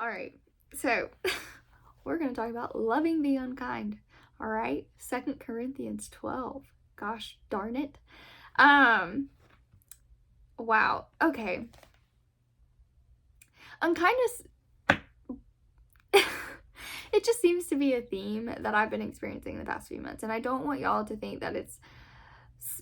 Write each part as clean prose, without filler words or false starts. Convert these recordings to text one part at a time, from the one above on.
All right, so we're going to talk about loving the unkind. All right, 2 Corinthians 12. Gosh darn it. Um, wow. Okay. Unkindness, it just seems to be a theme that I've been experiencing the past few months. And I don't want y'all to think that it's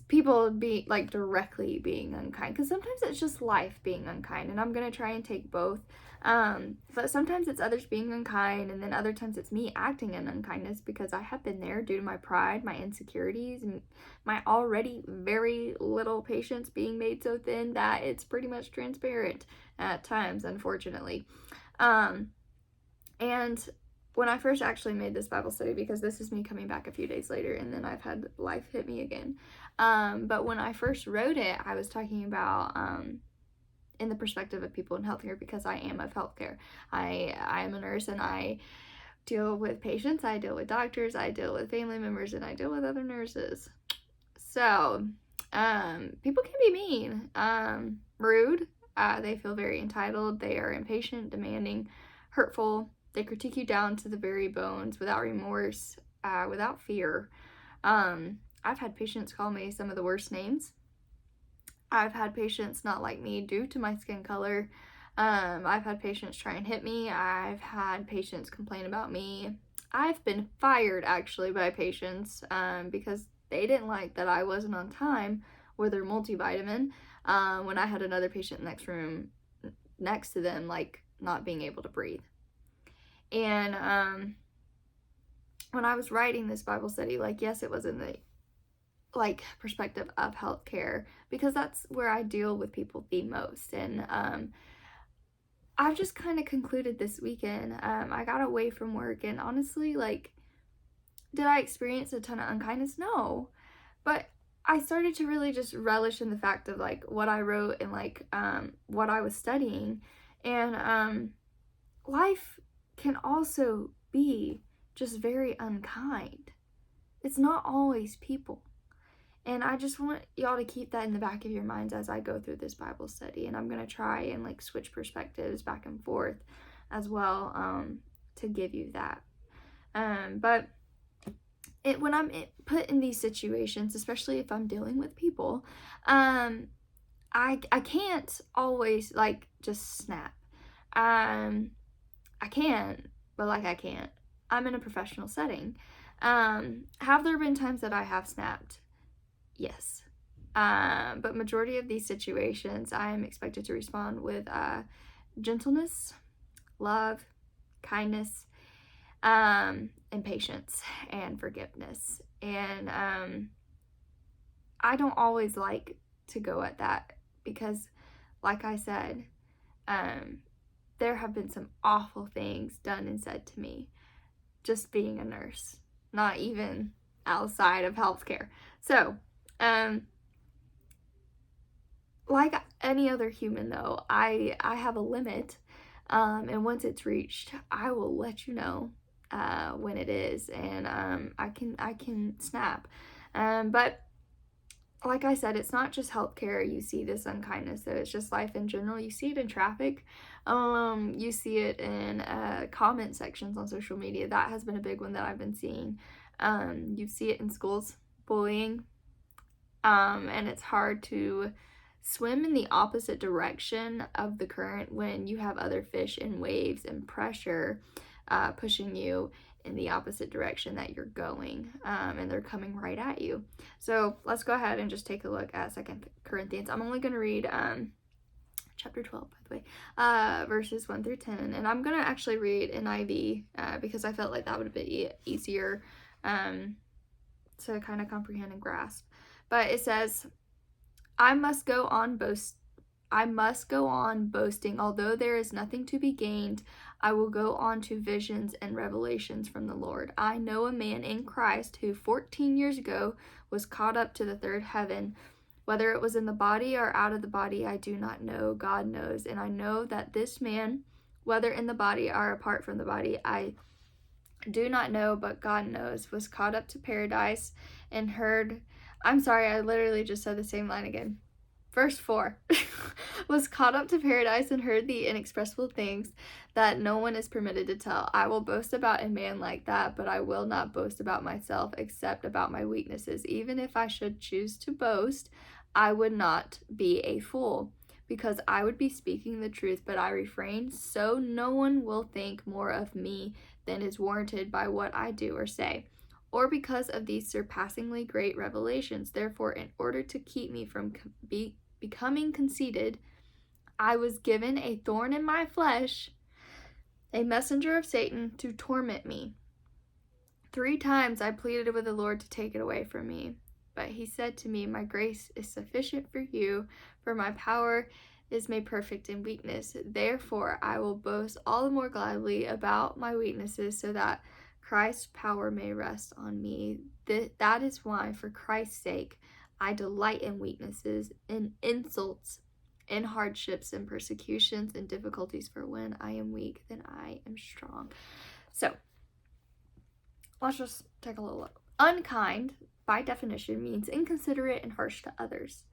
people be like directly being unkind, because sometimes it's just life being unkind, and I'm gonna try and take both. But sometimes it's others being unkind, and then other times it's me acting in unkindness because I have been there due to my pride, my insecurities, and my already very little patience being made so thin that it's pretty much transparent at times, unfortunately. And when I first actually made this Bible study, because this is me coming back a few days later and then I've had life hit me again. But when I first wrote it, I was talking about in the perspective of people in healthcare, because I am of healthcare. I am a nurse, and I deal with patients, I deal with doctors, I deal with family members, and I deal with other nurses. So people can be mean, rude. They feel very entitled. They are impatient, demanding, hurtful. They critique you down to the very bones without remorse, without fear. I've had patients call me some of the worst names. I've had patients not like me due to my skin color. I've had patients try and hit me. I've had patients complain about me. I've been fired actually by patients because they didn't like that I wasn't on time with their multivitamin when I had another patient next to them, like not being able to breathe. And when I was writing this Bible study, like, yes, it was in the perspective of healthcare, because that's where I deal with people the most. And I've just kind of concluded this weekend. I got away from work, and honestly, like, did I experience a ton of unkindness? No. But I started to really just relish in the fact of like what I wrote and like what I was studying. And life can also be just very unkind. It's not always people. And I just want y'all to keep that in the back of your minds as I go through this Bible study. And I'm going to try and like switch perspectives back and forth as well to give you that. But when I'm put in these situations, especially if I'm dealing with people, I can't always like just snap. I can, but like I can't. I'm in a professional setting. Have there been times that I have snapped? Yes. But majority of these situations, I am expected to respond with gentleness, love, kindness, and patience and forgiveness. And I don't always like to go at that because, like I said, there have been some awful things done and said to me just being a nurse, not even outside of healthcare. So, like any other human though, I have a limit, and once it's reached, I will let you know when it is, and I can snap. But like I said, it's not just healthcare. You see this unkindness, so it's just life in general. You see it in traffic. You see it in comment sections on social media. That has been a big one that I've been seeing. You see it in schools, bullying, and it's hard to swim in the opposite direction of the current when you have other fish in waves and pressure pushing you in the opposite direction that you're going, and they're coming right at you. So let's go ahead and just take a look at 2 Corinthians. I'm only going to read chapter 12, by the way, verses 1 through 10, and I'm going to actually read NIV because I felt like that would be easier to kind of comprehend and grasp. But it says, I must go on boasting, although there is nothing to be gained. I will go on to visions and revelations from the Lord. I know a man in Christ who 14 years ago was caught up to the third heaven. Whether it was in the body or out of the body, I do not know. God knows. And I know that this man, whether in the body or apart from the body, I do not know, but God knows, was caught up to paradise and heard. I'm sorry, I literally just said the same line again. Verse 4 was caught up to paradise and heard the inexpressible things that no one is permitted to tell. I will boast about a man like that, but I will not boast about myself except about my weaknesses. Even if I should choose to boast, I would not be a fool, because I would be speaking the truth, but I refrain, so no one will think more of me than is warranted by what I do or say, or because of these surpassingly great revelations. Therefore, in order to keep me from becoming conceited, I was given a thorn in my flesh, a messenger of Satan to torment me. 3 times I pleaded with the Lord to take it away from me. But he said to me, my grace is sufficient for you, for my power is made perfect in weakness. Therefore, I will boast all the more gladly about my weaknesses, so that Christ's power may rest on me. That is why, for Christ's sake, I delight in weaknesses, in insults, in hardships, in persecutions, in difficulties, for when I am weak, then I am strong. So, let's just take a little look. Unkind, by definition, means inconsiderate and harsh to others.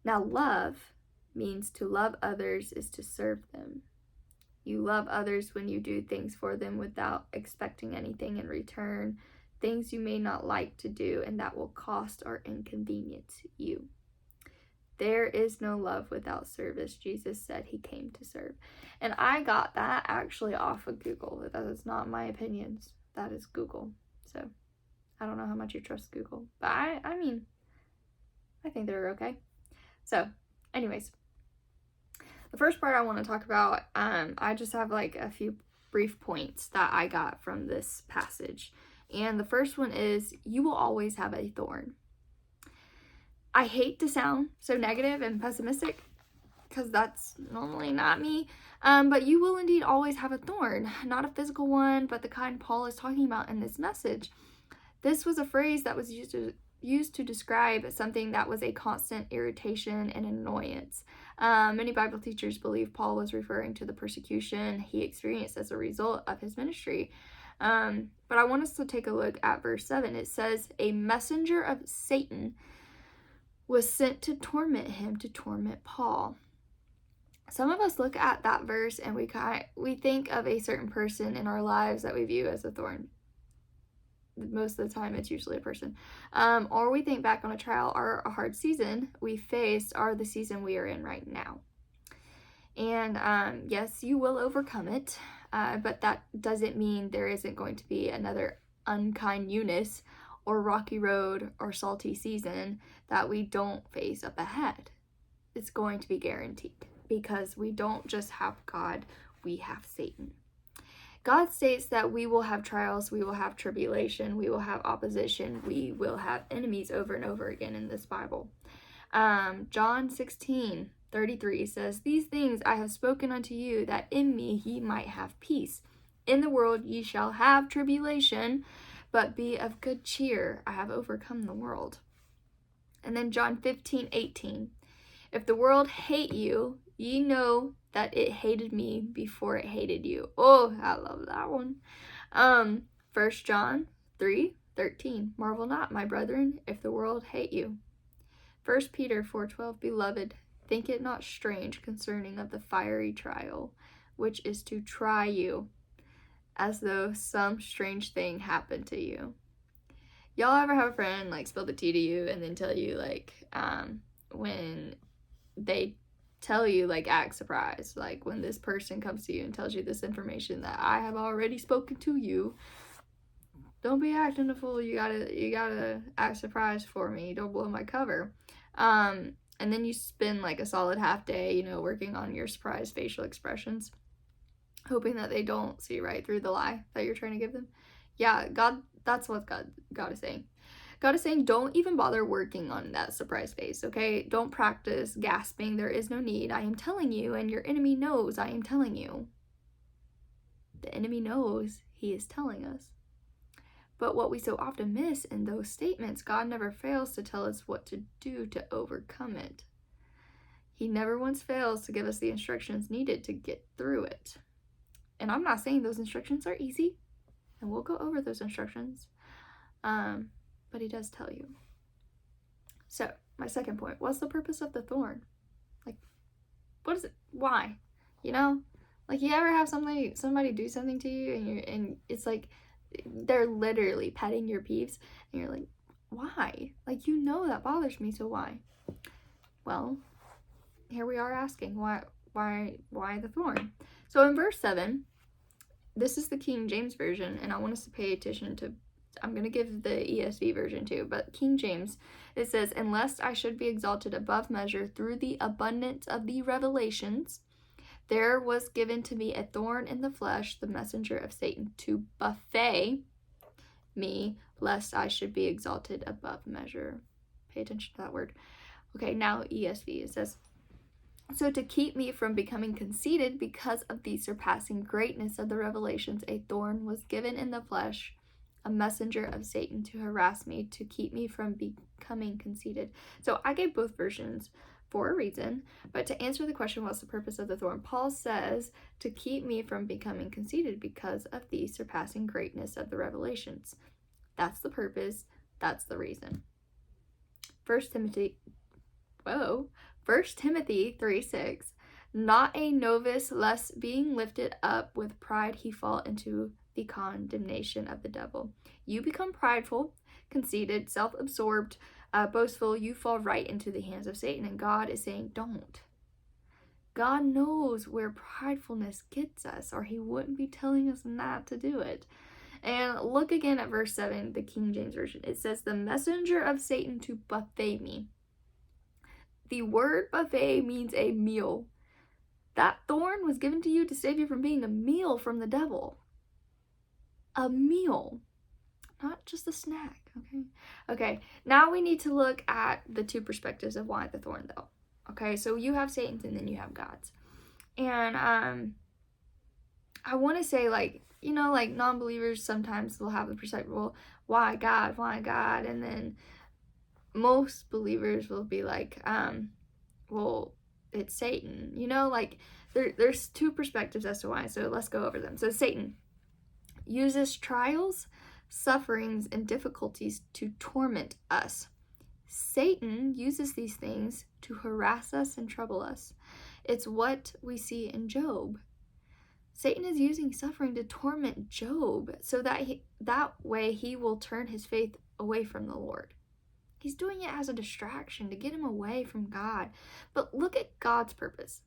Now, love means to love others is to serve them. You love others when you do things for them without expecting anything in return, things you may not like to do and that will cost or inconvenience you. There is no love without service. Jesus said he came to serve. And I got that actually off of Google. That is not my opinions. That is Google. So I don't know how much you trust Google, but I mean, I think they're okay. So anyways, the first part I want to talk about, I just have like a few brief points that I got from this passage. And the first one is, you will always have a thorn. I hate to sound so negative and pessimistic, because that's normally not me. But you will indeed always have a thorn, not a physical one, but the kind Paul is talking about in this message. This was a phrase that was used to describe something that was a constant irritation and annoyance. Many Bible teachers believe Paul was referring to the persecution he experienced as a result of his ministry. But I want us to take a look at verse 7. It says, a messenger of Satan was sent to torment him, to torment Paul. Some of us look at that verse and we think of a certain person in our lives that we view as a thorn. Most of the time, it's usually a person. Or we think back on a trial or a hard season we faced, or the season we are in right now. And yes, you will overcome it, but that doesn't mean there isn't going to be another unkind Eunice or rocky road or salty season that we don't face up ahead. It's going to be guaranteed, because we don't just have God, we have Satan. God states that we will have trials, we will have tribulation, we will have opposition, we will have enemies over and over again in this Bible. John 16:33 says, these things I have spoken unto you, that in me ye might have peace. In the world ye shall have tribulation, but be of good cheer. I have overcome the world. And then John 15:18, if the world hate you, ye know that it hated me before it hated you. Oh, I love that one. 1 John 3:13, marvel not, my brethren, if the world hate you. 1 Peter 4:12, beloved, think it not strange concerning of the fiery trial, which is to try you, as though some strange thing happened to you. Y'all ever have a friend like spill the tea to you and then tell you like, when they tell you, like, act surprised, like when this person comes to you and tells you this information that I have already spoken to you, don't be acting a fool, you gotta act surprised for me, don't blow my cover. And then you spend like a solid half day, working on your surprise facial expressions, hoping that they don't see right through the lie that you're trying to give them. Yeah, that's what God is saying. God is saying, don't even bother working on that surprise face, okay? Don't practice gasping. There is no need. I am telling you, and your enemy knows I am telling you. The enemy knows he is telling us. But what we so often miss in those statements, God never fails to tell us what to do to overcome it. He never once fails to give us the instructions needed to get through it. And I'm not saying those instructions are easy, and we'll go over those instructions. But he does tell you. So, my second point. What's the purpose of the thorn? Like, what is it? Why? You know? Like, you ever have somebody do something to you and it's like they're literally petting your peeves and you're like, why? Like, you know that bothers me, so why? Well, here we are asking, why the thorn? So in verse 7, this is the King James Version, and I want us to pay attention to, I'm going to give the ESV version too, but King James, it says, "And lest I should be exalted above measure through the abundance of the revelations, there was given to me a thorn in the flesh, the messenger of Satan, to buffet me, lest I should be exalted above measure." Pay attention to that word. Okay, now ESV, it says, "So to keep me from becoming conceited because of the surpassing greatness of the revelations, a thorn was given in the flesh, a messenger of Satan to harass me, to keep me from becoming conceited." So I gave both versions for a reason, but to answer the question, what's the purpose of the thorn? Paul says to keep me from becoming conceited because of the surpassing greatness of the revelations. That's the purpose. That's the reason. 1 Timothy 3:6, "Not a novice, lest being lifted up with pride he fall into the condemnation of the devil. You become prideful, conceited, self-absorbed, boastful, you fall right into the hands of Satan." And God is saying, don't. God knows where pridefulness gets us, or he wouldn't be telling us not to do it. And look again at verse 7, the King James Version. It says, "The messenger of Satan to buffet me." The word buffet means a meal. That thorn was given to you to save you from being a meal from the devil. A meal. Not just a snack, okay? Okay, now we need to look at the two perspectives of why the thorn, though. Okay, so you have Satan's and then you have God's. And I want to say, like, you know, like non-believers sometimes will have the perspective, well, why God? Why God? And then most believers will be like, well, it's Satan. You know, like there's two perspectives as to why. So let's go over them. So Satan uses trials, sufferings, and difficulties to torment us. Satan uses these things to harass us and trouble us. It's what we see in Job. Satan is using suffering to torment Job so that way he will turn his faith away from the Lord. He's doing it as a distraction to get him away from God. But look at God's purpose.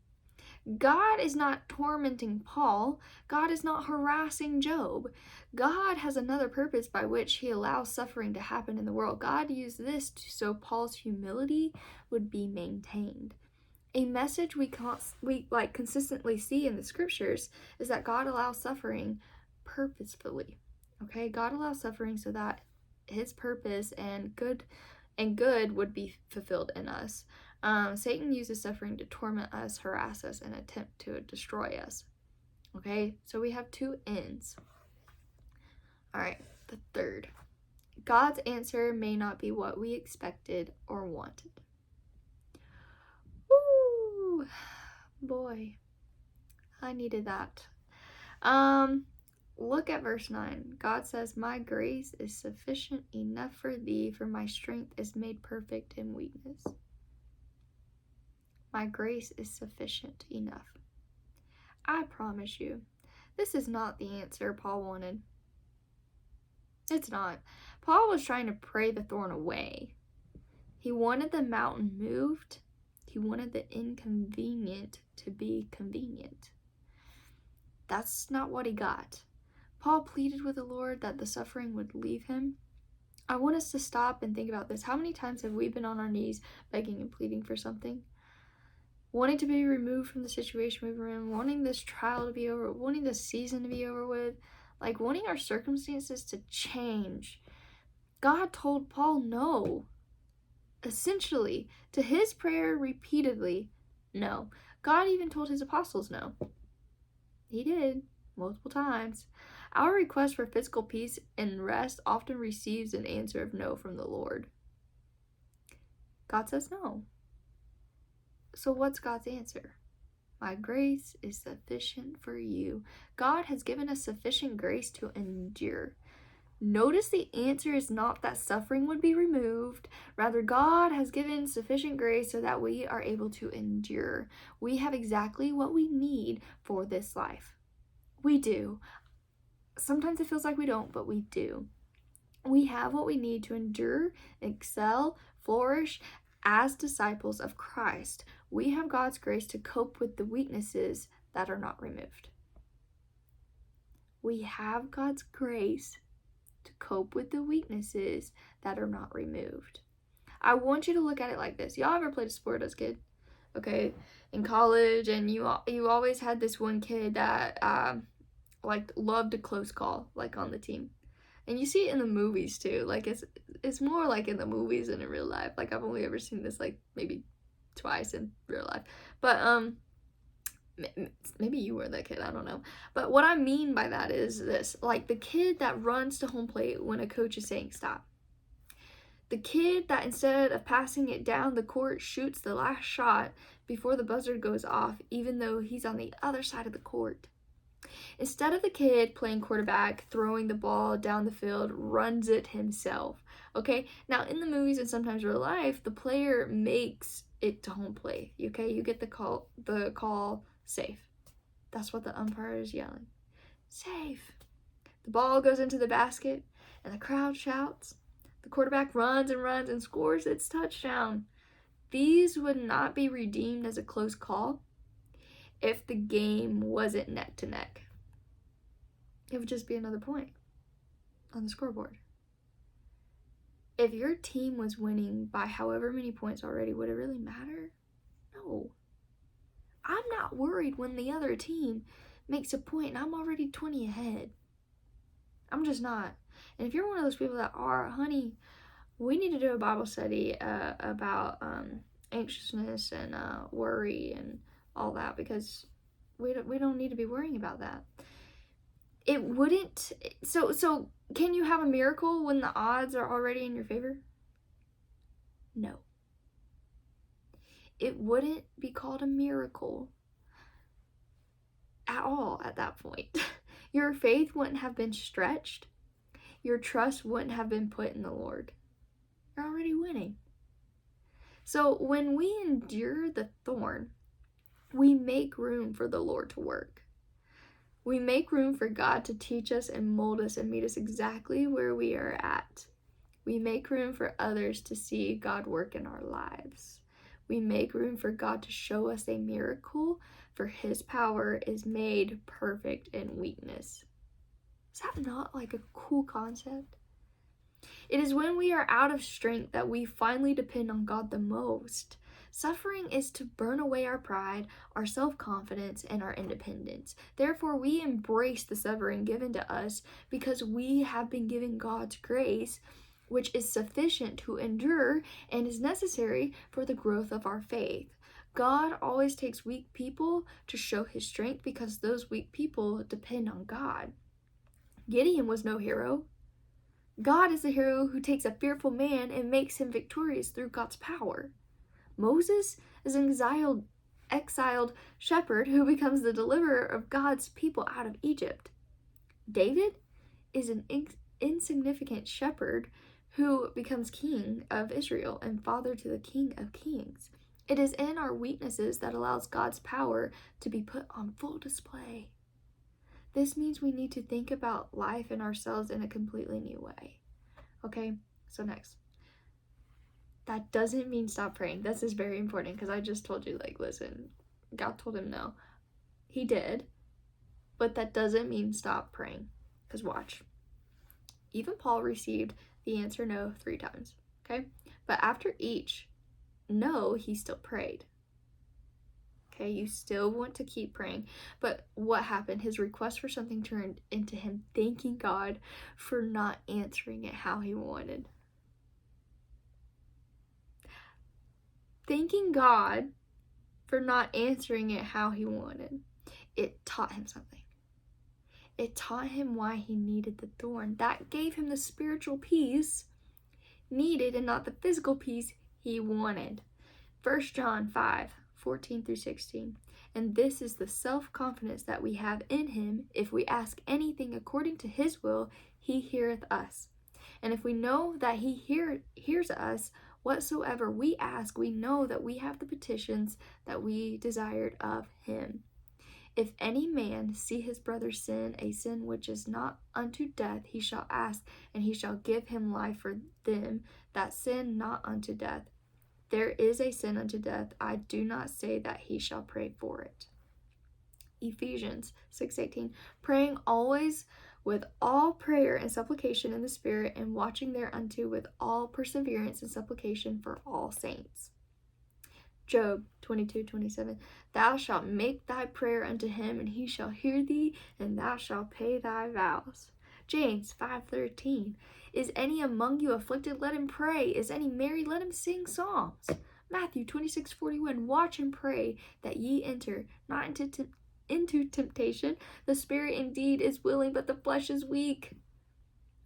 God is not tormenting Paul. God is not harassing Job. God has another purpose by which he allows suffering to happen in the world. God used this so Paul's humility would be maintained. A message we consistently see in the scriptures is that God allows suffering purposefully. Okay, God allows suffering so that his purpose and good would be fulfilled in us. Satan uses suffering to torment us, harass us, and attempt to destroy us. Okay, so we have two ends. All right, the third. God's answer may not be what we expected or wanted. Woo! Boy, I needed that. Look at verse 9. God says, "My grace is sufficient enough for thee, for my strength is made perfect in weakness." My grace is sufficient enough. I promise you, this is not the answer Paul wanted. It's not. Paul was trying to pray the thorn away. He wanted the mountain moved. He wanted the inconvenient to be convenient. That's not what he got. Paul pleaded with the Lord that the suffering would leave him. I want us to stop and think about this. How many times have we been on our knees begging and pleading for something? Wanting to be removed from the situation we were in, wanting this trial to be over, wanting this season to be over with, like wanting our circumstances to change. God told Paul no. Essentially, to his prayer repeatedly, no. God even told his apostles no. He did, multiple times. Our request for physical peace and rest often receives an answer of no from the Lord. God says no. So what's God's answer? My grace is sufficient for you. God has given us sufficient grace to endure. Notice the answer is not that suffering would be removed. Rather, God has given sufficient grace so that we are able to endure. We have exactly what we need for this life. We do. Sometimes it feels like we don't, but we do. We have what we need to endure, excel, flourish as disciples of Christ. We have God's grace to cope with the weaknesses that are not removed. We have God's grace to cope with the weaknesses that are not removed. I want you to look at it like this. Y'all ever played a sport as a kid? Okay, in college, and you always had this one kid that like loved a close call, like on the team. And you see it in the movies too. Like it's more like in the movies than in real life. Like I've only ever seen this like maybe twice in real life. But maybe you were that kid, I don't know. But what I mean by that is this, like the kid that runs to home plate when a coach is saying stop. The kid that instead of passing it down the court shoots the last shot before the buzzer goes off, even though he's on the other side of the court. Instead of the kid playing quarterback, throwing the ball down the field, runs it himself. Okay, now in the movies and sometimes real life, the player makes it to home plate. Okay, you get the call safe. That's what the umpire is yelling. Safe. The ball goes into the basket and the crowd shouts. The quarterback runs and scores its touchdown. These would not be redeemed as a close call if the game wasn't neck to neck. It would just be another point on the scoreboard. If your team was winning by however many points already, would it really matter? No. I'm not worried when the other team makes a point and I'm already 20 ahead. I'm just not. And if you're one of those people that are, honey, we need to do a Bible study about anxiousness and worry and all that, because we don't need to be worrying about that. It wouldn't. So can you have a miracle when the odds are already in your favor? No. It wouldn't be called a miracle at all at that point. Your faith wouldn't have been stretched. Your trust wouldn't have been put in the Lord. You're already winning. So when we endure the thorn, we make room for the Lord to work. We make room for God to teach us and mold us and meet us exactly where we are at. We make room for others to see God work in our lives. We make room for God to show us a miracle, for His power is made perfect in weakness. Is that not like a cool concept? It is when we are out of strength that we finally depend on God the most. Suffering is to burn away our pride, our self-confidence, and our independence. Therefore, we embrace the suffering given to us because we have been given God's grace, which is sufficient to endure and is necessary for the growth of our faith. God always takes weak people to show His strength because those weak people depend on God. Gideon was no hero. God is the hero who takes a fearful man and makes him victorious through God's power. Moses is an exiled shepherd who becomes the deliverer of God's people out of Egypt. David is an insignificant shepherd who becomes king of Israel and father to the King of Kings. It is in our weaknesses that allows God's power to be put on full display. This means we need to think about life and ourselves in a completely new way. Okay, so next. That doesn't mean stop praying. This is very important because I just told you, like, listen, God told him no. He did, but that doesn't mean stop praying. Because watch. Even Paul received the answer no 3 times, okay? But after each no, he still prayed. Okay, you still want to keep praying. But what happened? His request for something turned into him thanking God for not answering it how he wanted. Thanking God for not answering it how he wanted. It taught him something. It taught him why he needed the thorn. That gave him the spiritual peace needed and not the physical peace he wanted. 1 John 5:14-16. And this is the self-confidence that we have in him. If we ask anything according to his will, he heareth us. And if we know that he hears us, whatsoever we ask, we know that we have the petitions that we desired of him. If any man see his brother sin, a sin which is not unto death, he shall ask, and he shall give him life for them that sin not unto death. There is a sin unto death. I do not say that he shall pray for it. Ephesians 6:18, praying always with all prayer and supplication in the Spirit, and watching thereunto with all perseverance and supplication for all saints. Job 22:27, thou shalt make thy prayer unto him, and he shall hear thee, and thou shalt pay thy vows. James 5:13, is any among you afflicted? Let him pray. Is any merry? Let him sing psalms. Matthew 26:41, watch and pray that ye enter not into temptation. The spirit indeed is willing, but the flesh is weak.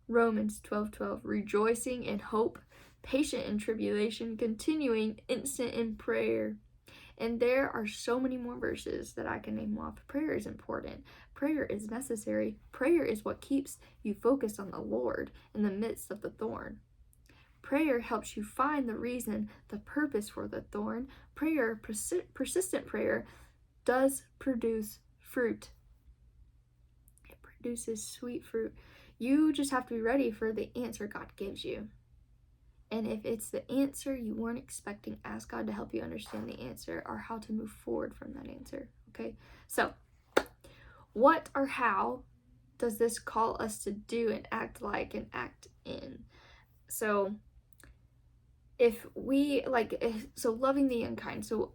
Romans 12:12, rejoicing in hope, patient in tribulation, continuing instant in prayer. And there are so many more verses that I can name off. Prayer is important. Prayer is necessary. Prayer is what keeps you focused on the Lord in the midst of the thorn. Prayer helps you find the reason, the purpose for the thorn. Prayer, persistent prayer, does produce fruit. It produces sweet fruit. You just have to be ready for the answer God gives you. And if it's the answer you weren't expecting, ask God to help you understand the answer or how to move forward from that answer. Okay, so what or how does this call us to do and act like and act in? So if we loving the unkind. So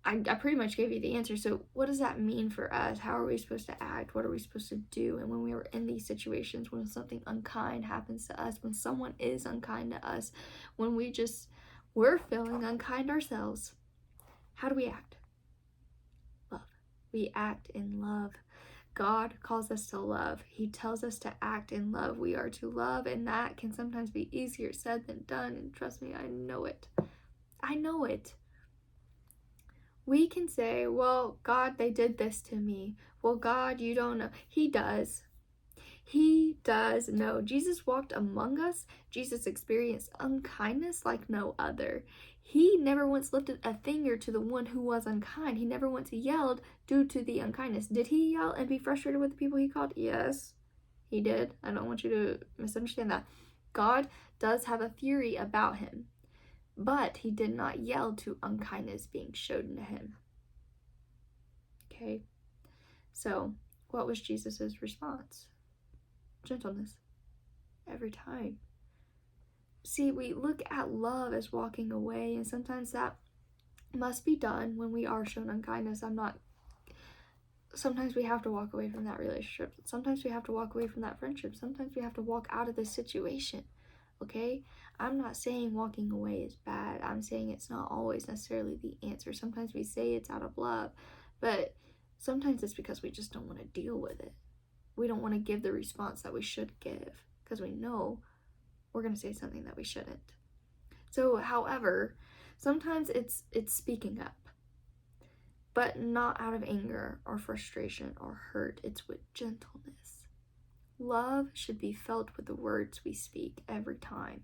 I pretty much gave you the answer. So what does that mean for us? How are we supposed to act? What are we supposed to do? And when we are in these situations, when something unkind happens to us, when someone is unkind to us, when we're feeling unkind ourselves, how do we act? Love. We act in love. God calls us to love. He tells us to act in love. We are to love, and that can sometimes be easier said than done. And trust me, I know it. I know it. We can say, well, God, they did this to me. Well, God, you don't know. He does. He does know. Jesus walked among us. Jesus experienced unkindness like no other. He never once lifted a finger to the one who was unkind. He never once yelled due to the unkindness. Did he yell and be frustrated with the people he called? Yes, he did. I don't want you to misunderstand that. God does have a fury about him. But he did not yell to unkindness being shown to him. Okay, so what was Jesus's response? Gentleness. Every time. See, we look at love as walking away, and sometimes that must be done when we are shown unkindness. Sometimes we have to walk away from that relationship. Sometimes we have to walk away from that friendship. Sometimes we have to walk out of this situation. Okay? I'm not saying walking away is bad. I'm saying it's not always necessarily the answer. Sometimes we say it's out of love, but sometimes it's because we just don't want to deal with it. We don't want to give the response that we should give because we know we're going to say something that we shouldn't. So, however, sometimes it's speaking up, but not out of anger or frustration or hurt. It's with gentleness. Love should be felt with the words we speak every time.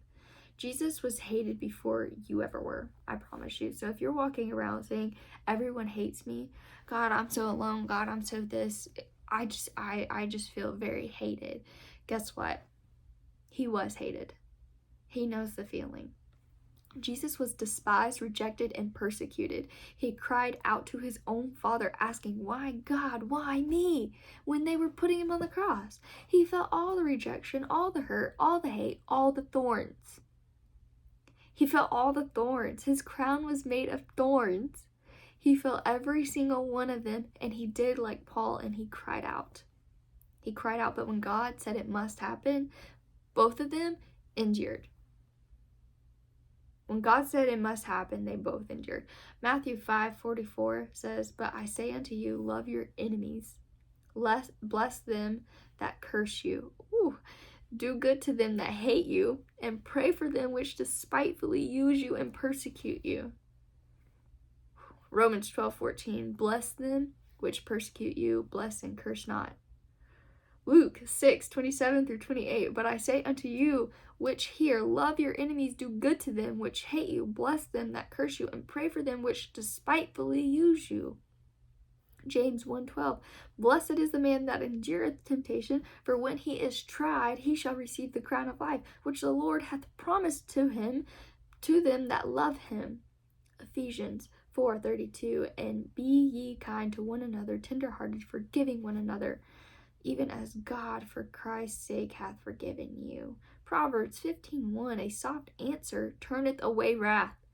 Jesus was hated before you ever were, I promise you. So if you're walking around saying, everyone hates me, God, I'm so alone, God, I'm so this, I just feel very hated. Guess what? He was hated. He knows the feeling. Jesus was despised, rejected, and persecuted. He cried out to his own Father, asking, why God, why me? When they were putting him on the cross. He felt all the rejection, all the hurt, all the hate, all the thorns. He felt all the thorns. His crown was made of thorns. He felt every single one of them, and he did like Paul, and he cried out. He cried out, but when God said it must happen, both of them endured. When God said it must happen, they both endured. Matthew 5:44 says, but I say unto you, love your enemies. Bless them that curse you. Ooh. Do good to them that hate you, and pray for them which despitefully use you and persecute you. Romans 12:14, bless them which persecute you, bless and curse not. Luke 6:27-28. But I say unto you which hear, love your enemies, do good to them which hate you, bless them that curse you, and pray for them which despitefully use you. James 1:12. Blessed is the man that endureth temptation, for when he is tried, he shall receive the crown of life, which the Lord hath promised to them that love him. Ephesians 4:32. And be ye kind to one another, tenderhearted, forgiving one another, even as God for Christ's sake hath forgiven you. Proverbs 15:1. A soft answer turneth away wrath.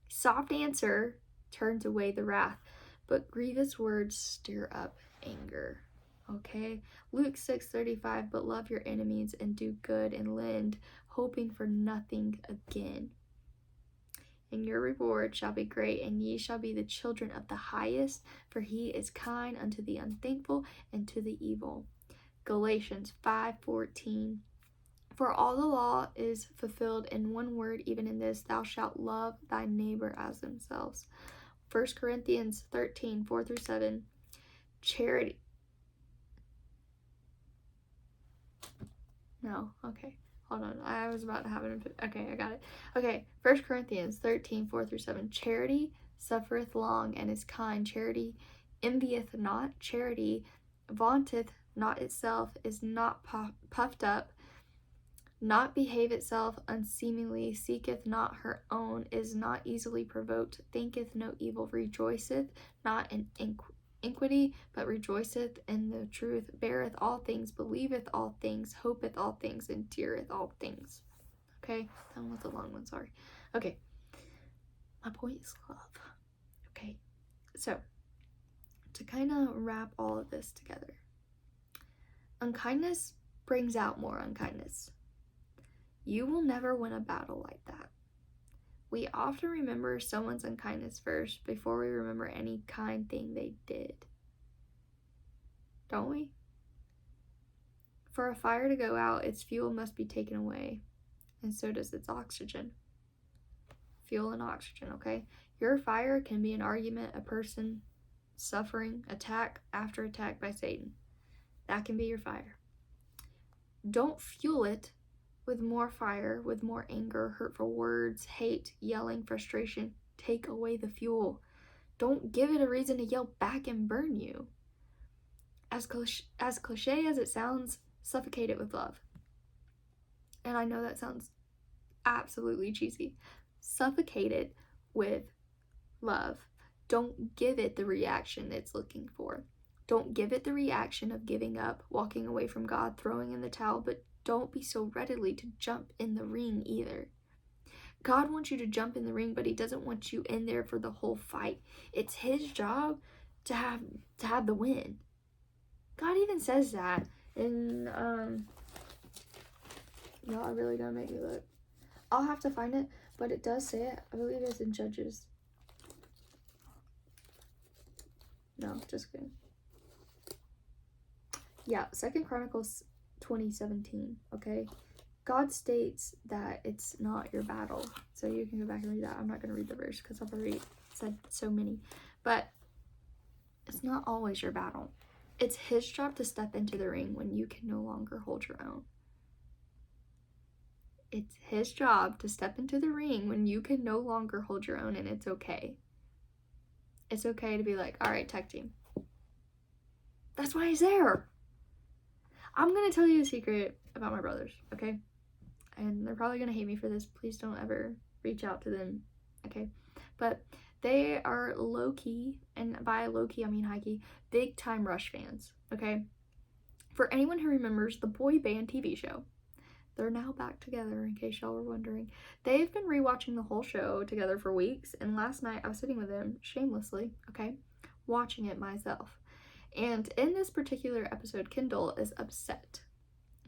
Soft answer turns away the wrath, but grievous words stir up anger. Okay? Luke 6:35. But love your enemies and do good and lend, hoping for nothing again. And your reward shall be great, and ye shall be the children of the highest, for he is kind unto the unthankful and to the evil. Galatians 5:14. For all the law is fulfilled in one word, even in this, thou shalt love thy neighbor as themselves. 1 Corinthians 13:4-7. Charity. No, okay. Hold on. I was about to have it. Okay, I got it. Okay, 1 Corinthians 13:4-7. Charity suffereth long and is kind. Charity envieth not. Charity vaunteth not itself, is not puffed up, not behave itself unseemly, seeketh not her own, is not easily provoked, thinketh no evil, rejoiceth not in iniquity, but rejoiceth in the truth, beareth all things, believeth all things, hopeth all things, endureth all things. Okay, that one was a long one, sorry. Okay, my point is love. Okay, so to kind of wrap all of this together, unkindness brings out more unkindness. You will never win a battle like that. We often remember someone's unkindness first before we remember any kind thing they did. Don't we? For a fire to go out, its fuel must be taken away, and so does its oxygen. Fuel and oxygen, okay? Your fire can be an argument, a person, suffering, attack after attack by Satan. That can be your fire. Don't fuel it with more fire, with more anger, hurtful words, hate, yelling, frustration. Take away the fuel. Don't give it a reason to yell back and burn you. As cliche as it sounds, suffocate it with love. And I know that sounds absolutely cheesy. Suffocate it with love. Don't give it the reaction it's looking for. Don't give it the reaction of giving up, walking away from God, throwing in the towel, but don't be so readily to jump in the ring either. God wants you to jump in the ring, but he doesn't want you in there for the whole fight. It's his job to have the win. God even says that in y'all are really gonna make me look. I'll have to find it, but it does say it. I believe it's in Judges. No, just kidding. Yeah, 2 Chronicles 20:17, okay? God states that it's not your battle. So you can go back and read that. I'm not going to read the verse because I've already said so many. But it's not always your battle. It's his job to step into the ring when you can no longer hold your own. It's his job to step into the ring when you can no longer hold your own, and it's okay. It's okay to be like, all right, tech team. That's why he's there. I'm going to tell you a secret about my brothers, okay? And they're probably going to hate me for this. Please don't ever reach out to them, okay? But they are low-key, and by low-key I mean high-key, big time Rush fans, okay? For anyone who remembers the boy band TV show, they're now back together, in case y'all were wondering. They've been rewatching the whole show together for weeks, and last night I was sitting with them, shamelessly, okay, watching it myself. And in this particular episode, Kendall is upset,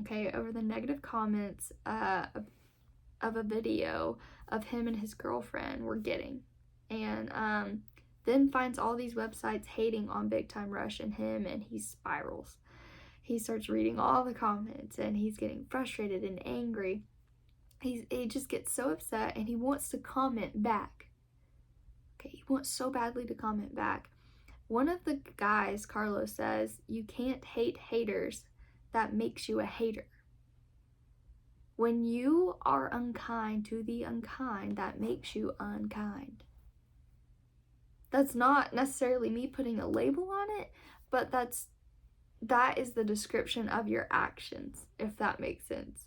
okay, over the negative comments of a video of him and his girlfriend were getting. And then finds all these websites hating on Big Time Rush and him, and he spirals. He starts reading all the comments, and he's getting frustrated and angry. He just gets so upset, and he wants to comment back. Okay, he wants so badly to comment back. One of the guys, Carlos, says, you can't hate haters. That makes you a hater. When you are unkind to the unkind, that makes you unkind. That's not necessarily me putting a label on it, but that is the description of your actions, if that makes sense.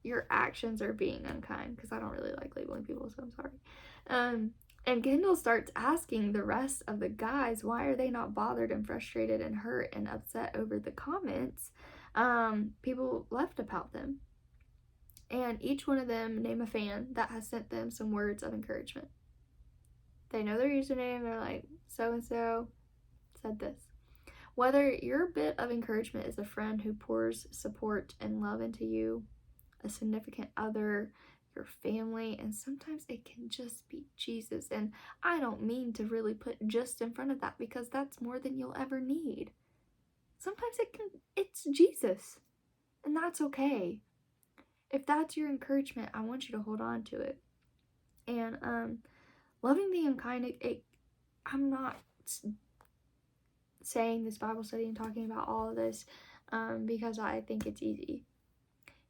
Your actions are being unkind, because I don't really like labeling people, so I'm sorry. And Kendall starts asking the rest of the guys, why are they not bothered and frustrated and hurt and upset over the comments people left about them? And each one of them name a fan that has sent them some words of encouragement. They know their username, they're like, so-and-so said this. Whether your bit of encouragement is a friend who pours support and love into you, a significant other, your family, and sometimes it can just be Jesus. And I don't mean to really put just in front of that, because that's more than you'll ever need. Sometimes it's Jesus, and that's okay. If that's your encouragement, I want you to hold on to it. And loving the unkind, I'm not saying this Bible study and talking about all of this because I think it's easy.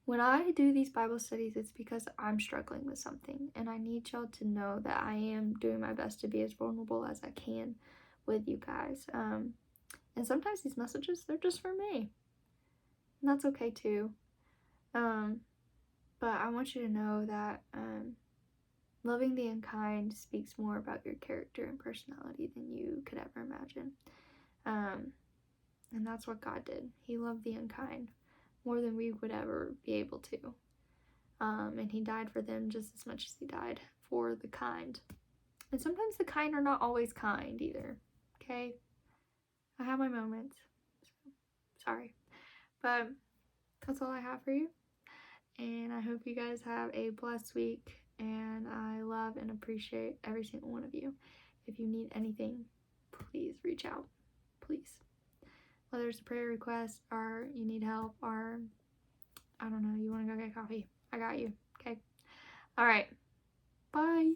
When I do these Bible studies, it's because I'm struggling with something, and I need y'all to know that I am doing my best to be as vulnerable as I can with you guys. And sometimes these messages, they're just for me, and that's okay too. But I want you to know that loving the unkind speaks more about your character and personality than you could ever imagine. And that's what God did. He loved the unkind more than we would ever be able to. And he died for them just as much as he died for the kind. And sometimes the kind are not always kind either. Okay? I have my moments. So, sorry. But that's all I have for you. And I hope you guys have a blessed week. And I love and appreciate every single one of you. If you need anything, please reach out. Please. Whether it's a prayer request or you need help or, I don't know, you want to go get coffee. I got you. Okay? All right. Bye.